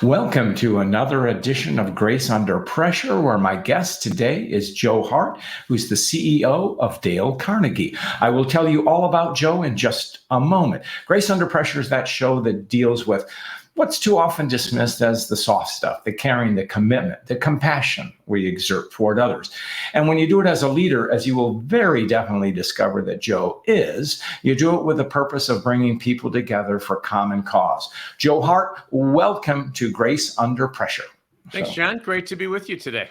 Welcome to another edition of Grace Under Pressure, where my guest today is Joe Hart, who's the CEO of Dale Carnegie. I will tell you all about Joe in just a moment. Grace Under Pressure is that show that deals with what's too often dismissed as the soft stuff, the caring, the commitment, the compassion we exert toward others. And when you do it as a leader, as you will very definitely discover that Joe is, you do it with the purpose of bringing people together for common cause. Joe Hart, welcome to Grace Under Pressure. Thanks, John. Great to be with you today.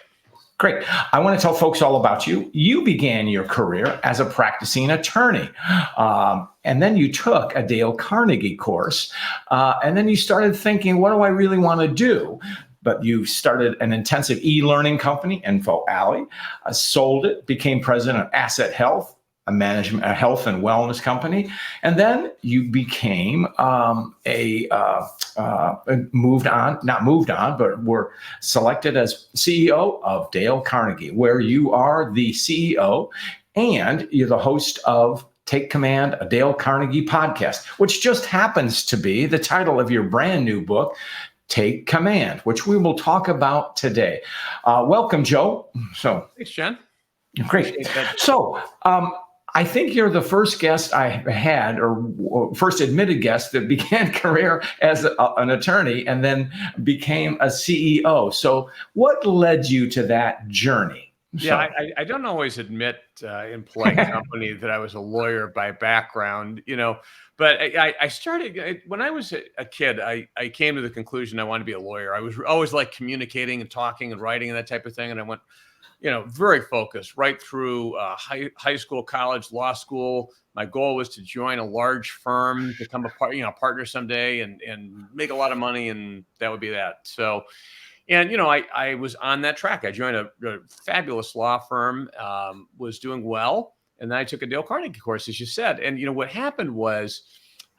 Great. I want to tell folks all about you. You began your career as a practicing attorney, and then you took a Dale Carnegie course, and then you started thinking, what do I really want to do? But you started an intensive e-learning company, InfoAlly, sold it, became president of Asset Health, a health and wellness company. And then you became were selected as CEO of Dale Carnegie, where you are the CEO and you're the host of Take Command, a Dale Carnegie Podcast, which just happens to be the title of your brand new book, Take Command, which we will talk about today. Welcome, Joe. Thanks, John. Great. So, I think you're the first guest I had, or first admitted guest that began career as an attorney and then became a CEO. So what led you to that journey? Yeah, I don't always admit in polite company that I was a lawyer by background, but I started, when I was a kid, I came to the conclusion I wanted to be a lawyer. I was always like communicating and talking and writing and that type of thing. And I went, very focused right through high school, college, law school. My goal was to join a large firm, become a partner someday and make a lot of money. And that would be that. So, and, I was on that track. I joined a fabulous law firm, was doing well. And then I took a Dale Carnegie course, as you said. And, what happened was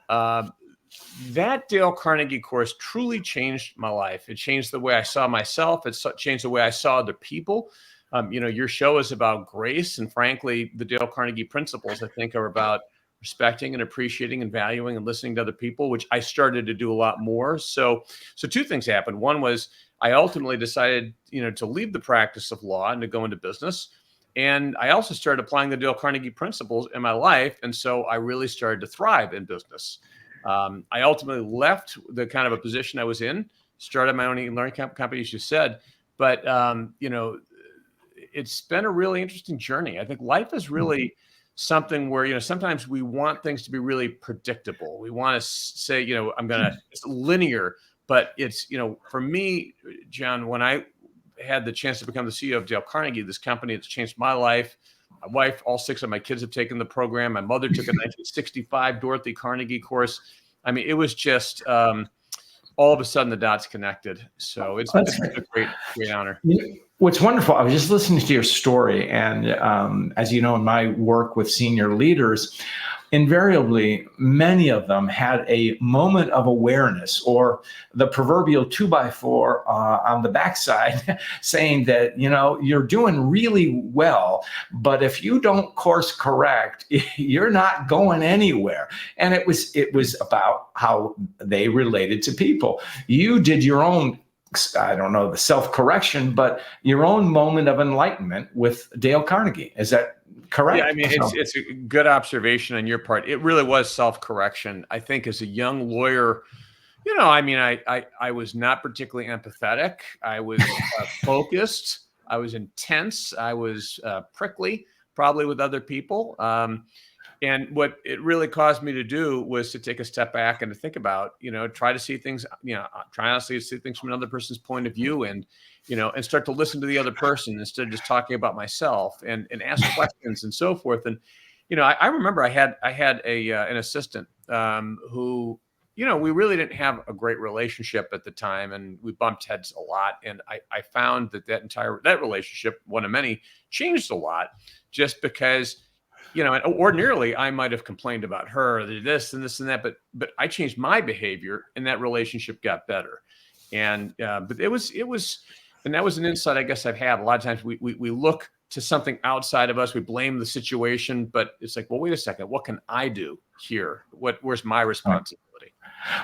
that Dale Carnegie course truly changed my life. It changed the way I saw myself. It changed the way I saw other people. Your show is about grace, and frankly, the Dale Carnegie principles, I think, are about respecting and appreciating and valuing and listening to other people, which I started to do a lot more. So two things happened. One was I ultimately decided, to leave the practice of law and to go into business. And I also started applying the Dale Carnegie principles in my life. And so I really started to thrive in business. I ultimately left the kind of a position I was in, started my own learning company, as you said. But, it's been a really interesting journey. I think life is really something where, sometimes we want things to be really predictable. We want to say, it's linear, but it's, for me, John, when I had the chance to become the CEO of Dale Carnegie, this company that's changed my life, my wife, all 6 of my kids have taken the program. My mother took a 1965 Dorothy Carnegie course. I mean, it was just, all of a sudden the dots connected. So it's been a great honor. What's wonderful, I was just listening to your story, and as you know, in my work with senior leaders, invariably, many of them had a moment of awareness or the proverbial 2x4 on the backside saying that, you're doing really well, but if you don't course correct, you're not going anywhere. And it was about how they related to people. You did your own, I don't know, the self-correction, but your own moment of enlightenment with Dale Carnegie. Is that correct? Yeah, I mean, it's a good observation on your part. It really was self-correction. I think as a young lawyer, I was not particularly empathetic. I was focused. I was intense. I was prickly, probably with other people. And what it really caused me to do was to take a step back and to think about, try to see things, try honestly to see things from another person's point of view and start to listen to the other person instead of just talking about myself and ask questions and so forth. And, I remember I had an assistant who, we really didn't have a great relationship at the time, and we bumped heads a lot. And I found that relationship, one of many, changed a lot just because, and ordinarily I might have complained about her, this and this and that, but I changed my behavior and that relationship got better. And, but it was, and that was an insight I guess I've had. A lot of times we look to something outside of us, we blame the situation, but it's like, well, wait a second, what can I do here? Where's my responsibility?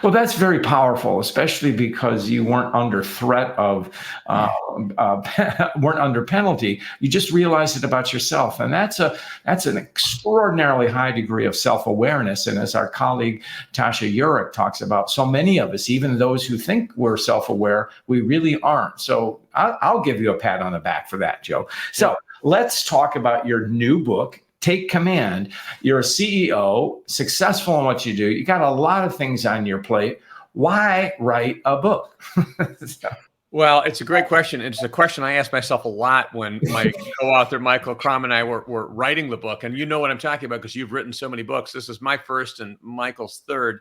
Well, that's very powerful, especially because you weren't under threat of, weren't under penalty. You just realized it about yourself, and that's an extraordinarily high degree of self-awareness. And as our colleague Tasha Urich talks about, so many of us, even those who think we're self-aware, we really aren't. So I'll give you a pat on the back for that, Joe. So let's talk about your new book, Take Command. You're a CEO, successful in what you do. You got a lot of things on your plate. Why write a book? Well, it's a great question. It's a question I ask myself a lot when my co-author, Michael Crum, and I were writing the book. And you know what I'm talking about because you've written so many books. This is my first and Michael's third.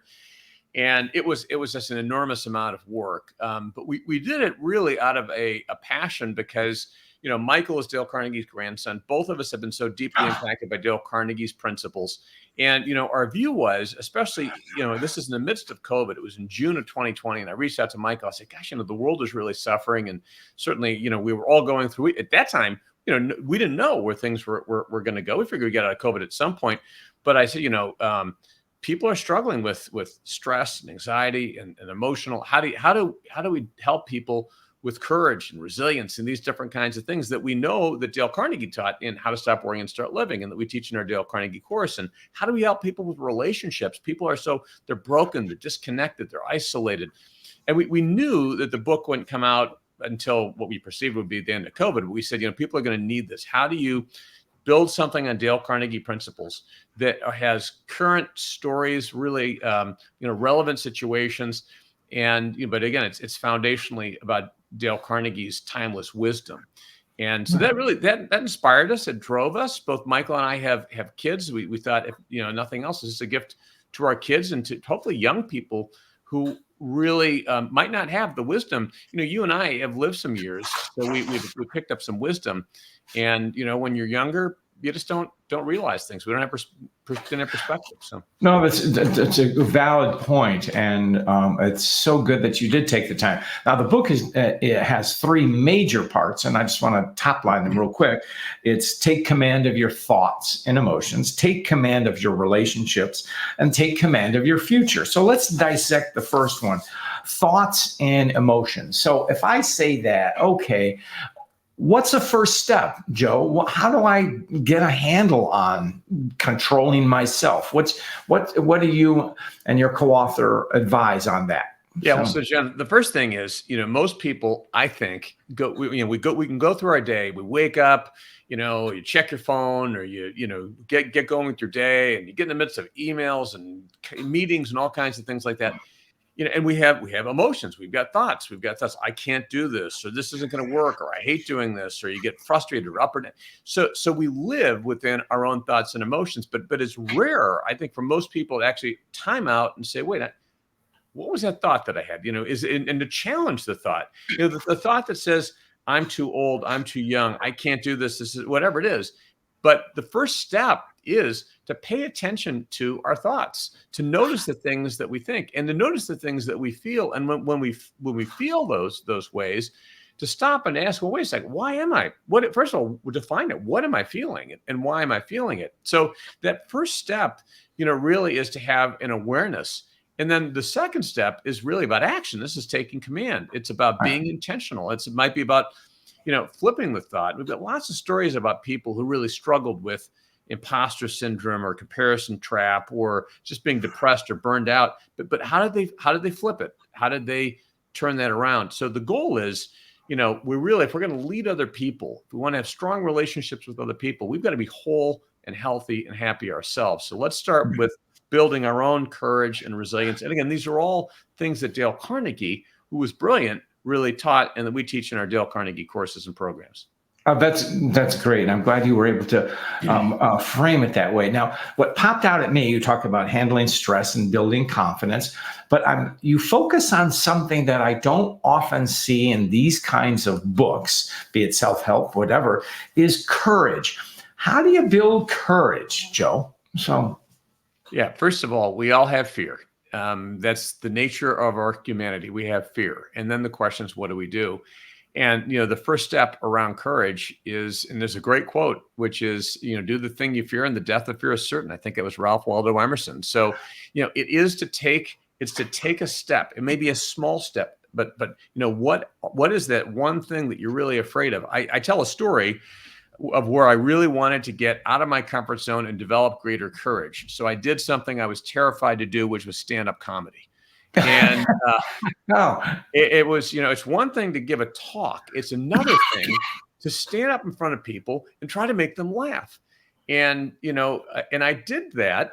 And it was just an enormous amount of work. But we did it really out of a passion because, you know, Michael is Dale Carnegie's grandson. Both of us have been so deeply impacted by Dale Carnegie's principles. And, you know, our view was, especially, you know, this is in the midst of COVID. It was in June of 2020. And I reached out to Michael. I said, gosh, you know, the world is really suffering. And certainly, you know, we were all going through it. At that time, you know, we didn't know where things were going to go. We figured we'd get out of COVID at some point. But I said, you know, people are struggling with stress and anxiety and emotional. How do we help people with courage and resilience and these different kinds of things that we know that Dale Carnegie taught in How to Stop Worrying and Start Living, and that we teach in our Dale Carnegie course? And how do we help people with relationships? People are they're broken, they're disconnected, they're isolated. And we knew that the book wouldn't come out until what we perceived would be the end of COVID. But we said, you know, people are going to need this. How do you build something on Dale Carnegie principles that has current stories, really, you know, relevant situations, and but again, it's foundationally about Dale Carnegie's timeless wisdom. And so that really that inspired us. It drove us. Both Michael and I have kids. We thought, if you know nothing else, this is a gift to our kids and to hopefully young people who really might not have the wisdom. You know, you and I have lived some years, so we picked up some wisdom. And you know, when you're younger, you just don't realize things. We don't have perspective. So no, that's a valid point, and it's so good that you did take the time. Now, the book it has three major parts, and I just want to top line them real quick. It's take command of your thoughts and emotions, take command of your relationships, and take command of your future. So let's dissect the first one, thoughts and emotions. So if I say that, okay, what's the first step, Joe? How do I get a handle on controlling myself? What do you and your co-author advise on that? Yeah, well, so Jen, the first thing is, you know, most people, I think, we can go through our day. We wake up, you know, you check your phone, or you know, get going with your day, and you get in the midst of emails and meetings and all kinds of things like that. You know, and we have emotions. We've got thoughts. I can't do this, or this isn't going to work, or I hate doing this, or you get frustrated or up or down. So we live within our own thoughts and emotions, but it's rare, I think, for most people to actually time out and say, wait, what was that thought that I had? You know, and to challenge the thought, you know, the thought that says, I'm too old, I'm too young, I can't do this, this is whatever it is. But the first step is to pay attention to our thoughts, to notice the things that we think, and to notice the things that we feel. And when we feel those ways, to stop and ask, well, wait a second, why am I? First of all, define it. What am I feeling, and why am I feeling it? So that first step, you know, really is to have an awareness. And then the second step is really about action. This is taking command. It's about being intentional. It might be about, you know, flipping the thought. We've got lots of stories about people who really struggled with imposter syndrome or comparison trap, or just being depressed or burned out. But how did they flip it? How did they turn that around? So the goal is, you know, if we're going to lead other people, if we want to have strong relationships with other people, we've got to be whole and healthy and happy ourselves. So let's start with building our own courage and resilience. And again, these are all things that Dale Carnegie, who was brilliant, really taught, and that we teach in our Dale Carnegie courses and programs. That's great. I'm glad you were able to frame it that way. Now, what popped out at me, you talked about handling stress and building confidence, but you focus on something that I don't often see in these kinds of books, be it self-help, whatever, is courage. How do you build courage, Joe? Yeah, first of all, we all have fear. That's the nature of our humanity. We have fear. And then the question is, what do we do? And, you know, the first step around courage is, and there's a great quote, which is, you know, do the thing you fear and the death of fear is certain. I think it was Ralph Waldo Emerson. So, you know, it is to take It's to take a step. It may be a small step, but what is that one thing that you're really afraid of? I tell a story of where I really wanted to get out of my comfort zone and develop greater courage. So I did something I was terrified to do, which was stand-up comedy. And No. it was, it's one thing to give a talk. It's another thing to stand up in front of people and try to make them laugh. And, and I did that.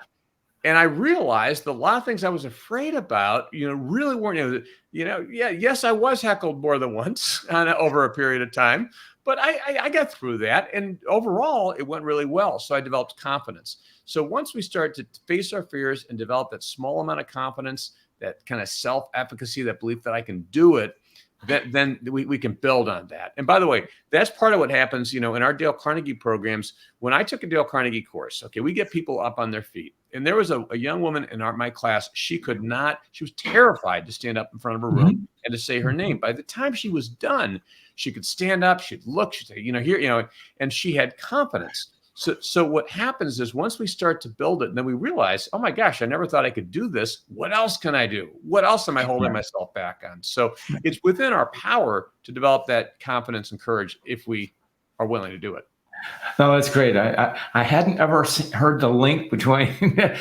And I realized that a lot of things I was afraid about, really weren't, yes, I was heckled more than once over a period of time, but I got through that. And overall, it went really well. So I developed confidence. So once we start to face our fears and develop that small amount of confidence, that kind of self-efficacy, that belief that I can do it, then we can build on that. And by the way, that's part of what happens, in our Dale Carnegie programs. When I took a Dale Carnegie course, okay, we get people up on their feet. And there was a young woman in my class. She was terrified to stand up in front of a room and to say her name. By the time she was done, she could stand up, she'd look, she'd say, here, and she had confidence. So what happens is once we start to build it, and then we realize, oh my gosh, I never thought I could do this. What else can I do? What else am I holding myself back on? So it's within our power to develop that confidence and courage if we are willing to do it. No, that's great. I hadn't ever heard the link between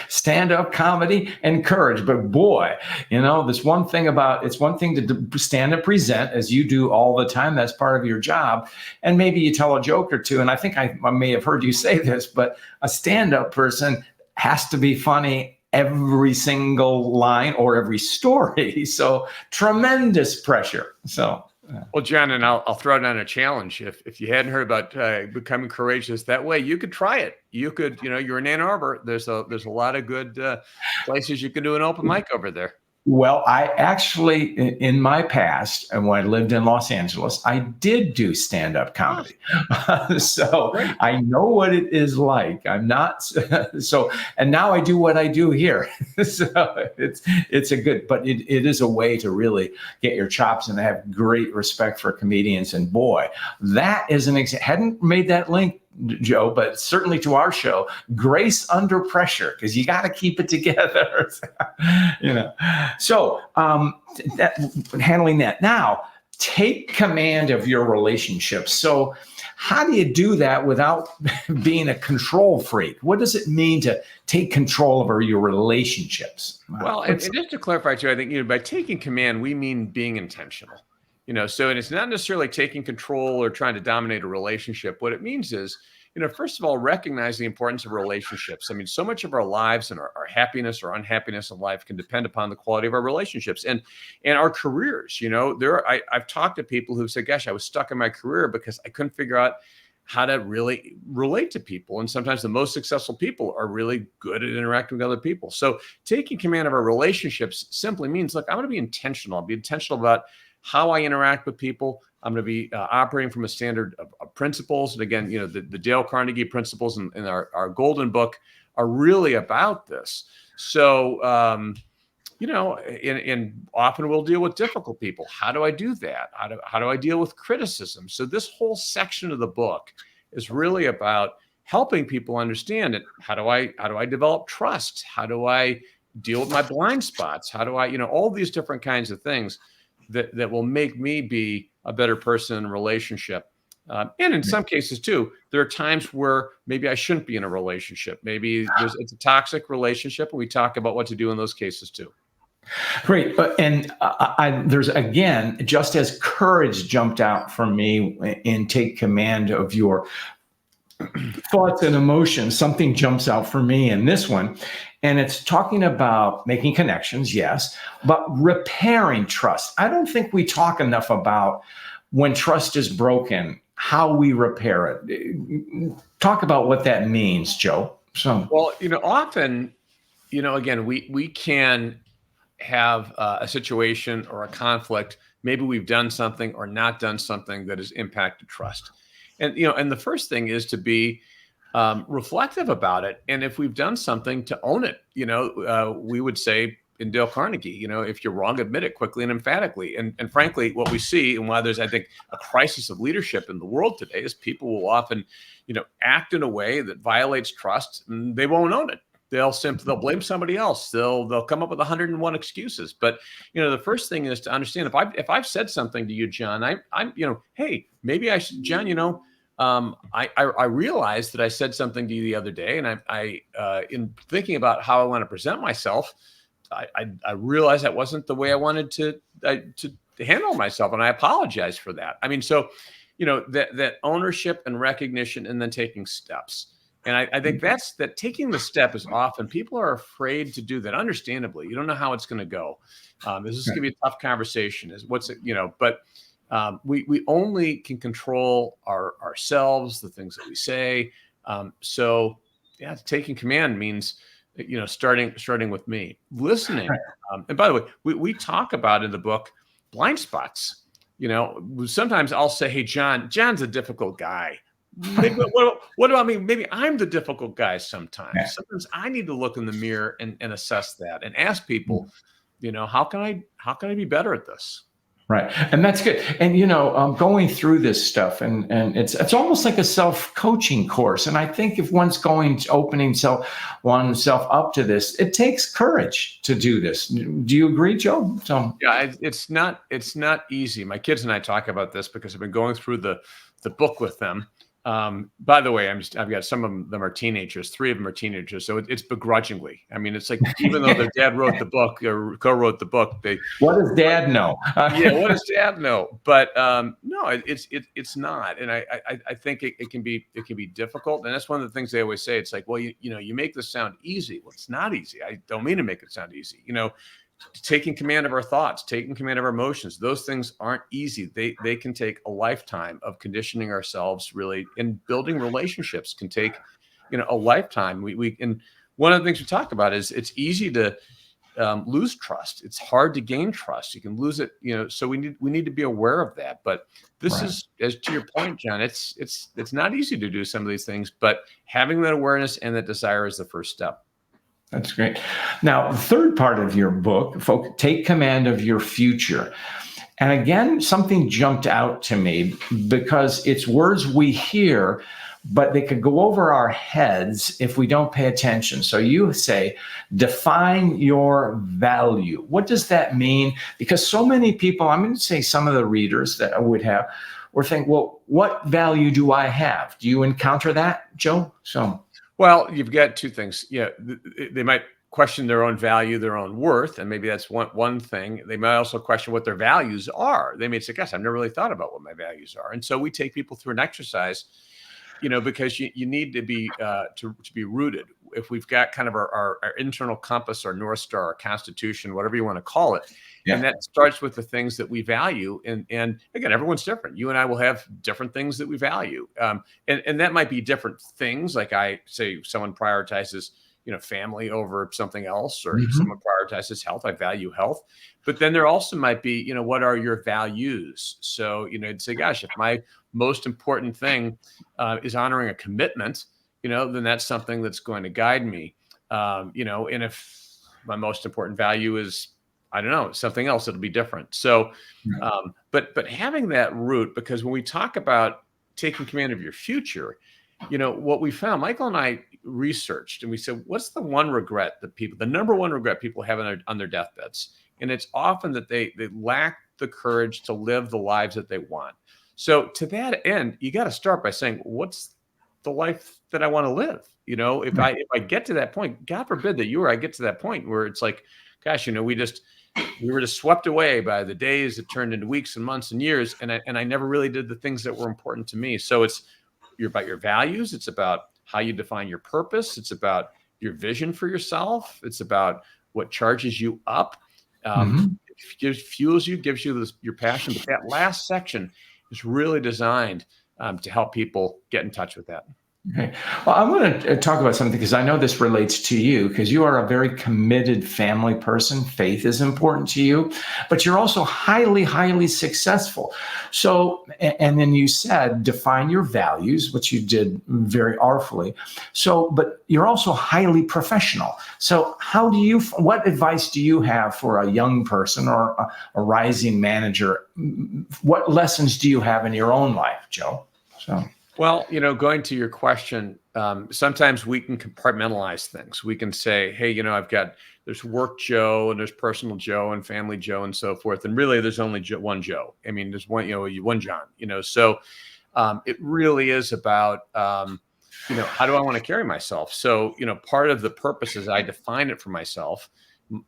stand-up comedy and courage, but boy, this one thing it's one thing to stand and present, as you do all the time. That's part of your job. And maybe you tell a joke or two. And I think I may have heard you say this, but a stand-up person has to be funny every single line or every story. So tremendous pressure. So. Well, John, and I'll throw down a challenge. If you hadn't heard about becoming courageous that way, you could try it. You could, you're in Ann Arbor. There's a lot of good places you can do an open mic over there. Well, I actually, in my past, and when I lived in Los Angeles, I did do stand-up comedy. So great. I know what it is like. I'm not and now I do what I do here. So it's a good, but it is a way to really get your chops and have great respect for comedians. And boy, that is hadn't made that link, Joe, but certainly to our show, grace under pressure, because you got to keep it together. So handling that. Now, take command of your relationships. So how do you do that without being a control freak? What does it mean to take control over your relationships? Well, and just to clarify too, I think, by taking command, we mean being intentional. So and it's not necessarily taking control or trying to dominate a relationship. What it means is, first of all, recognize the importance of relationships. I mean, so much of our lives and our happiness or unhappiness in life can depend upon the quality of our relationships and our careers. I've talked to people who say, gosh, I was stuck in my career because I couldn't figure out how to really relate to people. And sometimes the most successful people are really good at interacting with other people. So taking command of our relationships simply means, look, I'm going to be intentional. I'll be intentional about how I interact with people. I'm going to be operating from a standard of principles. And again, the Dale Carnegie principles in our golden book are really about this. So, and often we'll deal with difficult people. How do I do that? How do I deal with criticism? So this whole section of the book is really about helping people understand it. How do I develop trust? How do I deal with my blind spots? How do I, all these different kinds of things that will make me be a better person in a relationship. And in some cases too, there are times where maybe I shouldn't be in a relationship. Maybe it's a toxic relationship, and we talk about what to do in those cases too. Great. And there's, again, just as courage jumped out for me in take command of your thoughts and emotions, something jumps out for me in this one. And it's talking about making connections, yes, but repairing trust. I don't think we talk enough about when trust is broken, how we repair it. Talk about what that means, Joe. Well, often, again, we can have a situation or a conflict. Maybe we've done something or not done something that has impacted trust. And, and the first thing is to be reflective about it. And if we've done something, to own it. We would say in Dale Carnegie, if you're wrong, admit it quickly and emphatically. And frankly, what we see, and why there's, I think, a crisis of leadership in the world today, is people will often, act in a way that violates trust, and they won't own it. They'll blame somebody else. They'll come up with 101 excuses. But the first thing is to understand if I've said something to you, John, I'm hey, maybe I should, John, I realized that I said something to you the other day, and I in thinking about how I want to present myself, I realized that wasn't the way I wanted to handle myself, and I apologize for that. I mean, so that ownership and recognition, and then taking steps. And I think that taking the step is often people are afraid to do that. Understandably, you don't know how it's going to go. This is going to be a tough conversation. But we only can control ourselves, the things that we say. So taking command means starting with me, listening. And by the way, we talk about in the book blind spots. Sometimes I'll say, hey, John's a difficult guy. Maybe, what about me? Maybe I'm the difficult guy sometimes. Yeah. Sometimes I need to look in the mirror and assess that and ask people, how can I be better at this? Right. And that's good. And, going through this stuff and it's almost like a self-coaching course. And I think if one's opening oneself up to this, it takes courage to do this. Do you agree, Joe? Yeah, it's not easy. My kids and I talk about this because I've been going through the book with them. By the way, I've got some of them are teenagers. 3 of them are teenagers. So it's begrudgingly. I mean, it's like, even though their dad wrote the book or co-wrote the book, what does dad know? What does dad know? But no, it's not. And I think it can be difficult. And that's one of the things they always say. It's like, well, you make this sound easy. Well, it's not easy. I don't mean to make it sound easy. Taking command of our thoughts, taking command of our emotions, those things aren't easy. They can take a lifetime of conditioning ourselves, really, and building relationships can take, a lifetime. And one of the things we talk about is it's easy to lose trust. It's hard to gain trust. You can lose it, so we need to be aware of that. But this is, as to your point, John, it's not easy to do some of these things, but having that awareness and that desire is the first step. That's great. Now, the third part of your book, take command of your future. And again, something jumped out to me because it's words we hear, but they could go over our heads if we don't pay attention. So you say, define your value. What does that mean? Because so many people, I'm going to say some of the readers that I would have, or think, well, what value do I have? Do you encounter that, Joe? Well, you've got 2 things. They might question their own value, their own worth, and maybe that's one thing. They might also question what their values are. They may say, gosh, I've never really thought about what my values are. And so we take people through an exercise, because you need to be to be rooted. If we've got kind of our internal compass, our North Star, our constitution, whatever you want to call it. Yeah. And that starts with the things that we value. And again, everyone's different. You and I will have different things that we value. And that might be different things. Like I say, someone prioritizes, family over something else, or someone prioritizes health. I value health. But then there also might be, what are your values? So, you'd say, gosh, if my most important thing is honoring a commitment, then that's something that's going to guide me. And if my most important value is, I don't know, something else, it'll be different. So, but having that root, because when we talk about taking command of your future, what we found, Michael and I researched, and we said, what's the number one regret people have on their deathbeds? And it's often that they lack the courage to live the lives that they want. So to that end, you got to start by saying, what's the life that I want to live? If I get to that point, God forbid that I get to that point where it's like, gosh, we were just swept away by the days that turned into weeks and months and years. And I never really did the things that were important to me. So you're about your values. It's about how you define your purpose. It's about your vision for yourself. It's about what charges you up. It fuels you, gives you your passion. But that last section is really designed to help people get in touch with that. Okay. Well, I want to talk about something because I know this relates to you because you are a very committed family person. Faith is important to you, but you're also highly, highly successful. So, and then you said, define your values, which you did very artfully. So, but you're also highly professional. So what advice do you have for a young person or a rising manager? What lessons do you have in your own life, Joe? Well, going to your question, sometimes we can compartmentalize things. We can say, hey, there's work Joe and there's personal Joe and family Joe and so forth. And really there's only one Joe. I mean, there's one John, so it really is about, how do I want to carry myself? So, part of the purpose is I define it for myself.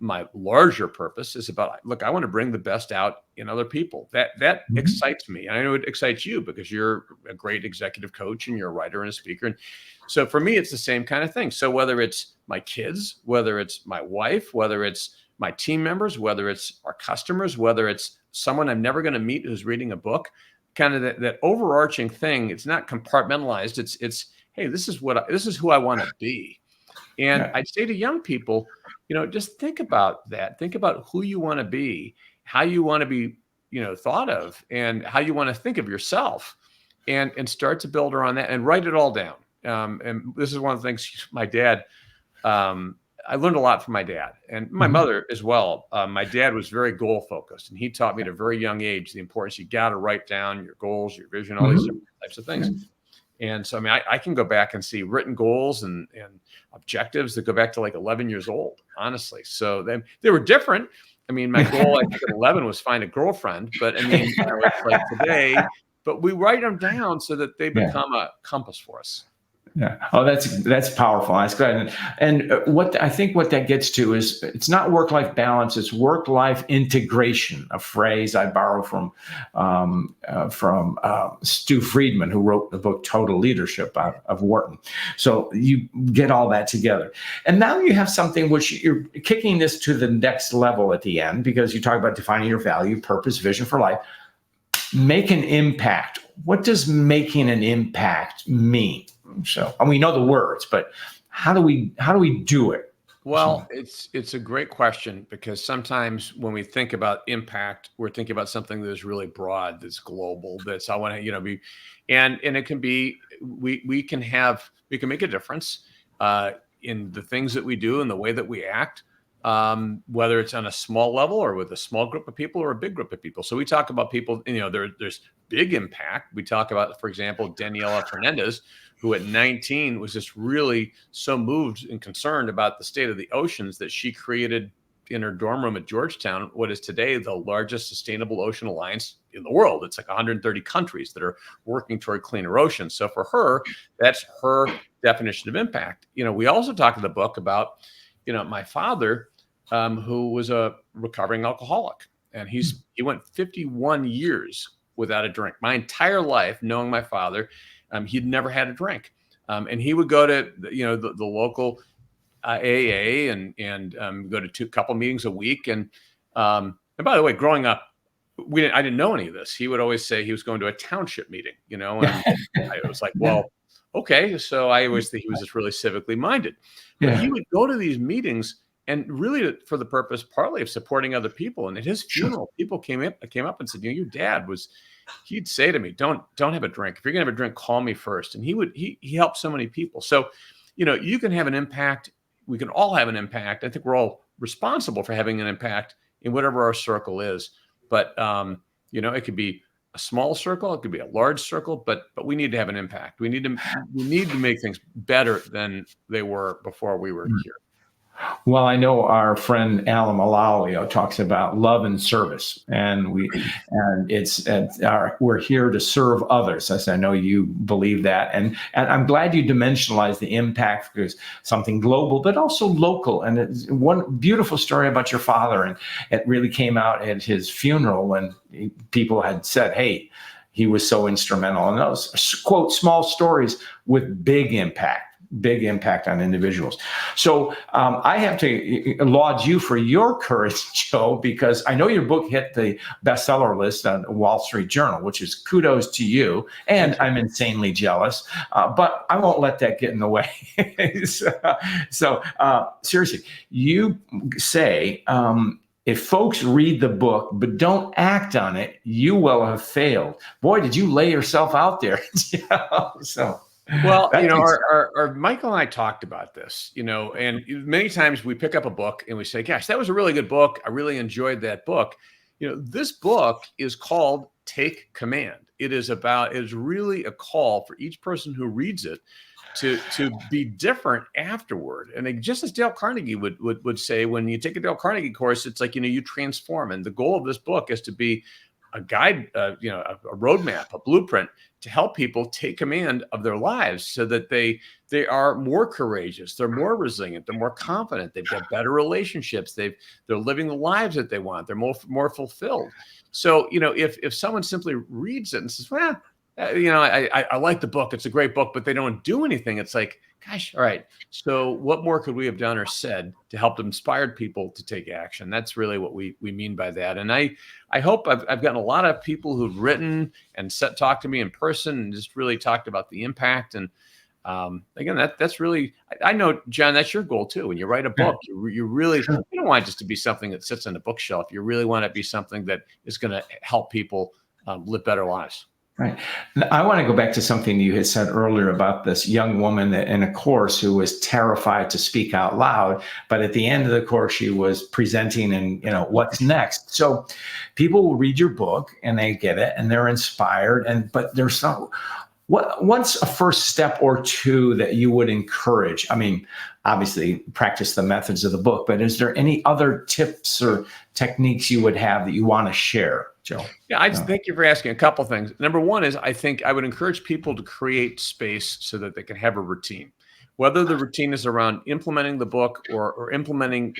My larger purpose is about, look, I want to bring the best out in other people. That excites me. And I know it excites you because you're a great executive coach and you're a writer and a speaker. And so for me, it's the same kind of thing. So whether it's my kids, whether it's my wife, whether it's my team members, whether it's our customers, whether it's someone I'm never going to meet who's reading a book, kind of that overarching thing, it's not compartmentalized. It's, hey, this is who I want to be. And I'd say to young people, just think about that. Think about who you want to be, how you want to be, thought of, and how you want to think of yourself, and start to build around that and write it all down. And this is one of the things my dad, I learned a lot from my dad and my mother as well. My dad was very goal focused, and he taught me at a very young age the importance. You got to write down your goals, your vision, all these different types of things. And so, I mean, I can go back and see written goals and objectives that go back to like 11 years old, honestly. So they were different. I mean, my goal, I think at 11 was find a girlfriend, but I mean, it's like today, but we write them down so that they become a compass for us. Yeah. Oh, that's powerful. That's good. And what I think what that gets to is it's not work-life balance; it's work-life integration. A phrase I borrow from Stu Friedman, who wrote the book Total Leadership of Wharton. So you get all that together, and now you have something which you're kicking this to the next level at the end, because you talk about defining your value, purpose, vision for life. Make an impact. What does making an impact mean? So, and we know the words, but how do we do it? Well, it's a great question, because sometimes when we think about impact, we're thinking about something that is really broad, that's global, that's I want to, be, and it can be, we can make a difference in the things that we do and the way that we act, whether it's on a small level or with a small group of people or a big group of people. So we talk about people, there's big impact. We talk about, for example, Daniela Fernandez, who at 19 was just really so moved and concerned about the state of the oceans that she created in her dorm room at Georgetown what is today the largest sustainable ocean alliance in the world. It's like 130 countries that are working toward cleaner oceans. So for her, that's her definition of impact. We also talk in the book about, my father, who was a recovering alcoholic, and he went 51 years without a drink. My entire life, knowing my father, he'd never had a drink, and he would go to the local AA and go to couple meetings a week. And by the way, growing up, I didn't know any of this. He would always say he was going to a township meeting, and I was like, well, okay. So I always think he was just really civically minded. But he would go to these meetings, and really for the purpose partly of supporting other people. And at his funeral, people came up and said, your dad he'd say to me, don't have a drink. If you're gonna have a drink, call me first. And he helped so many people. So, you can have an impact. We can all have an impact. I think we're all responsible for having an impact in whatever our circle is. But, it could be a small circle, it could be a large circle, but we need to have an impact. We need to make things better than they were before we were here. Well, I know our friend Alan Malawi talks about love and service, and we're here to serve others. As I know you believe that, and I'm glad you dimensionalized the impact, because something global but also local. And it's one beautiful story about your father, and it really came out at his funeral when people had said, "Hey, he was so instrumental." And those quote small stories with big impact on individuals. So I have to laud you for your courage, Joe, because I know your book hit the bestseller list on the Wall Street Journal, which is kudos to you. And I'm insanely jealous, but I won't let that get in the way. So seriously, you say, if folks read the book but don't act on it, you will have failed. Boy, did you lay yourself out there. So. Well, our Michael and I talked about this, and many times we pick up a book and we say, gosh, that was a really good book. I really enjoyed that book. This book is called Take Command. it is really a call for each person who reads it to be different afterward. And just as Dale Carnegie would say, when you take a Dale Carnegie course, it's like, you transform. And the goal of this book is to be a guide, a roadmap, a blueprint to help people take command of their lives so that they are more courageous, they're more resilient, they're more confident, they've got better relationships, they're living the lives that they want, they're more fulfilled. So, if someone simply reads it and says, well, I like the book, it's a great book, but they don't do anything, it's like, gosh, all right, so what more could we have done or said to help inspire people to take action? That's really what we mean by that. And I hope I've gotten a lot of people who've written and talked to me in person and just really talked about the impact. And again, that's really, I know, John, that's your goal too. When you write a book, you really, you don't want it just to be something that sits on a bookshelf. You really want it to be something that is going to help people live better lives. Right. I want to go back to something you had said earlier about this young woman in a course who was terrified to speak out loud, but at the end of the course, she was presenting and, what's next. So people will read your book and they get it and they're inspired. But there's what's a first step or two that you would encourage? I mean, obviously practice the methods of the book, but is there any other tips or techniques you would have that you want to share, Joe? Yeah, thank you for asking. A couple of things. Number one is, I think I would encourage people to create space so that they can have a routine, whether the routine is around implementing the book or implementing,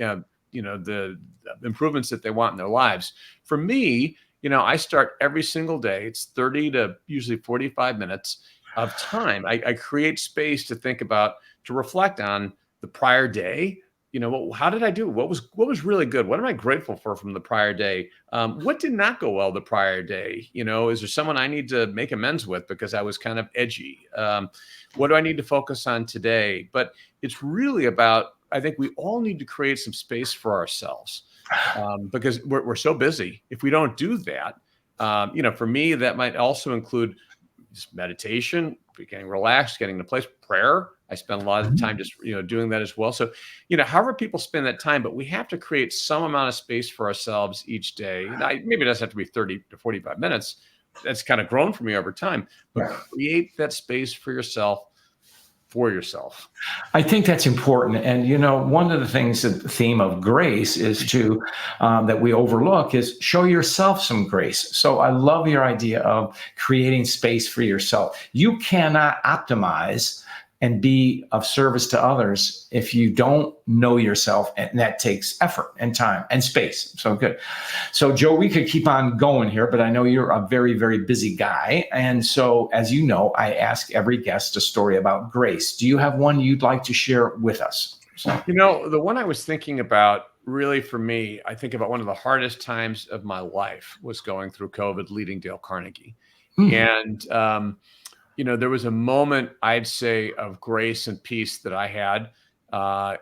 the improvements that they want in their lives. For me, I start every single day. It's 30 to usually 45 minutes of time. I create space to think about, to reflect on the prior day. How did I do? What was really good? What am I grateful for from the prior day? What did not go well the prior day? Is there someone I need to make amends with because I was kind of edgy? What do I need to focus on today? But it's really about, I think we all need to create some space for ourselves because we're so busy. If we don't do that, for me, that might also include just meditation, getting relaxed, getting to place, prayer. I spend a lot of the time just, doing that as well. So, however people spend that time, but we have to create some amount of space for ourselves each day. Maybe it doesn't have to be 30 to 45 minutes. That's kind of grown for me over time, but create that space for yourself. I think that's important. And, one of the things, the theme of grace is that we overlook is show yourself some grace. So I love your idea of creating space for yourself. You cannot optimize and be of service to others if you don't know yourself, and that takes effort and time and space. So good. So Joe, we could keep on going here, but I know you're a very, very busy guy. And so, as you know, I ask every guest a story about grace. Do you have one you'd like to share with us? So. The one I was thinking about, really for me, I think about one of the hardest times of my life was going through COVID, leading Dale Carnegie. And, there was a moment, I'd say, of grace and peace that I had.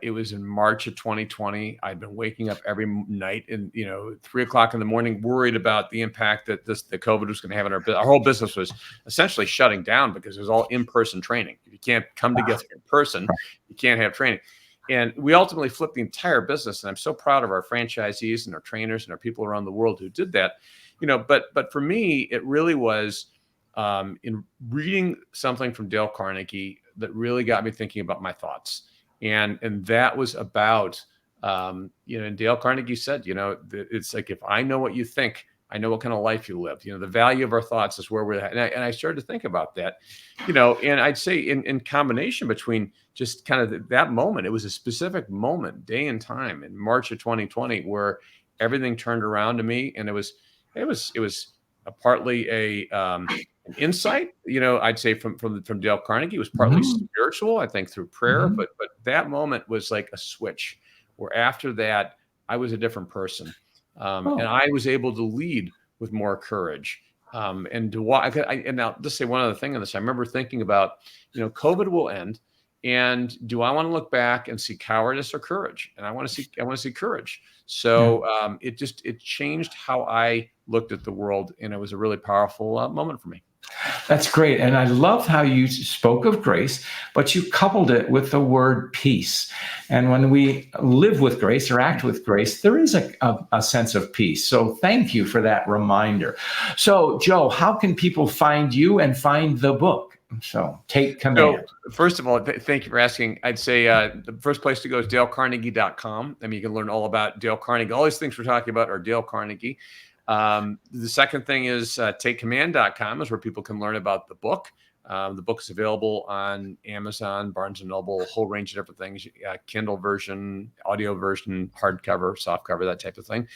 It was in March of 2020. I'd been waking up every night and, 3:00 in the morning, worried about the impact that the COVID was going to have on our business. Our whole business was essentially shutting down because it was all in-person training. If you can't come together in person, you can't have training. And we ultimately flipped the entire business. And I'm so proud of our franchisees and our trainers and our people around the world who did that. But for me, it really was in reading something from Dale Carnegie that really got me thinking about my thoughts. And that was about, and Dale Carnegie said, it's like, if I know what you think, I know what kind of life you live. The value of our thoughts is where we're at. And I started to think about that, and I'd say in combination between just kind of that moment, it was a specific moment, day and time in March of 2020, where everything turned around to me. And it was partly an insight, I'd say from Dale Carnegie. It was partly spiritual, I think, through prayer, but that moment was like a switch where after that, I was a different person. And I was able to lead with more courage. And now just say one other thing on this. I remember thinking about, COVID will end. And do I want to look back and see cowardice or courage? And I want to see courage. So it changed how I looked at the world. And it was a really powerful moment for me. That's great. And I love how you spoke of grace, but you coupled it with the word peace. And when we live with grace or act with grace, there is a sense of peace. So thank you for that reminder. So, Joe, how can people find you and find the book? So take command. So, first of all, thank you for asking. I'd say the first place to go is dalecarnegie.com. I mean, you can learn all about Dale Carnegie. All these things we're talking about are Dale Carnegie. The second thing is takecommand.com is where people can learn about the book. The book is available on Amazon, Barnes & Noble, a whole range of different things, Kindle version, audio version, hardcover, softcover, that type of thing.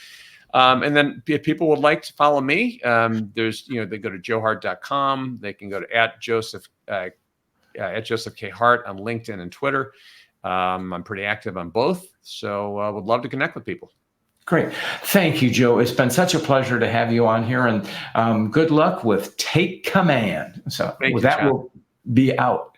And then if people would like to follow me, there's, they go to joehart.com. They can go to at Joseph K. Hart on LinkedIn and Twitter. I'm pretty active on both. So I would love to connect with people. Great. Thank you, Joe. It's been such a pleasure to have you on here, and good luck with Take Command. So that will be out